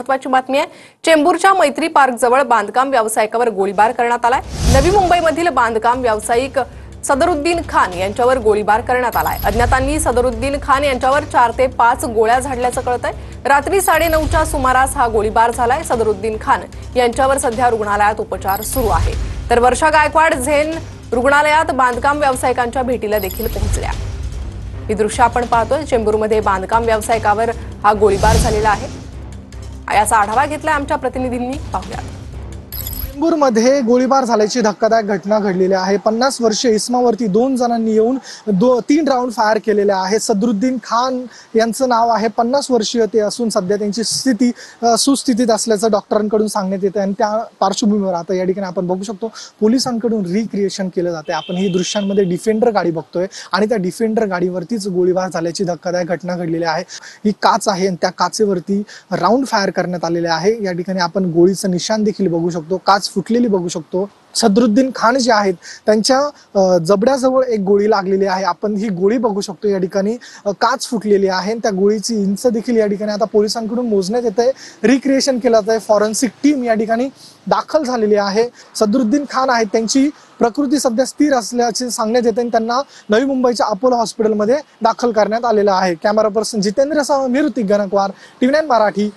महत्त्वाची बातमी आहे। चेंबूरच्या मैत्री पार्क जवळ बांधकाम व्यावसायिकावर गोळीबार करण्यात आलाय। नवी मुंबईमधील बांधकाम व्यावसायिक सदरुद्दीन खान यांच्यावर गोळीबार करण्यात आलाय। अज्ञातांनी सदरुद्दीन खान यांच्यावर 4 ते 5 गोळ्या झाडल्याचं कळतंय। रात्री 9:30च्या सुमारास हा गोळीबार झालाय। सदरुद्दीन खान यांच्यावर सध्या रुग्णालयात उपचार सुरू आहे। तर वर्षा गायकवाड झेन रुग्णालयात बांधकाम व्यावसायिकांच्या भेटीला देखील पोहोचल्या। ही दृश्य आपण पाहतोय। चेंबूरमध्ये बांधकाम व्यावसायिकावर हा गोळीबार झालेला आहे। याचा आढावा घेतलाय आमच्या प्रतिनिधींनी, पाहूया। चेंबूरमध्ये गोळीबार झाल्याची धक्कादायक घटना घडलेली आहे। 50 वर्षीय इस्मावरती 2 जणांनी येऊन 3 राऊंड फायर केलेले आहे। सदरुद्दीन खान यांचं नाव आहे। 50 वर्षीय ते असून सध्या त्यांची स्थिती सुस्थितीत असल्याचं डॉक्टरांकडून सांगण्यात येतं आणि त्या पार्श्वभूमीवर आता या ठिकाणी आपण बघू शकतो पोलिसांकडून रिक्रिएशन केलं जाते। आपण ही दृश्यांमध्ये डिफेंडर गाडी बघतोय आणि त्या डिफेंडर गाडीवरतीच गोळीबार झाल्याची धक्कादायक घटना घडलेली आहे। ही काच आहे आणि त्या काचेवरती राऊंड फायर करण्यात आलेले आहे। या ठिकाणी आपण गोळीचं निशाण देखील बघू शकतो, काच फुटलेली बघू शकतो। सदरुद्दीन खान जे आहेत त्यांच्या जबड्याजवळ एक गोळी लागलेली आहे। आपण ही गोळी बघू शकतो। या ठिकाणी काच फुटलेली आहे। त्या गोळीची इंच देखील या ठिकाणी आता पोलिसांकडून मोजण्यात येत आहे, रिक्रिएशन केलं जात आहे। फॉरेन्सिक टीम या ठिकाणी दाखल झालेली आहे। सदरुद्दीन खान आहेत, त्यांची प्रकृती सध्या स्थिर असल्याचे सांगण्यात येते आणि त्यांना नवी मुंबईच्या अपोलो हॉस्पिटलमध्ये दाखल करण्यात आलेलं आहे। कॅमेरा पर्सन जितेंद्रसह मी ऋतिक गणकवार, TV9 मराठी।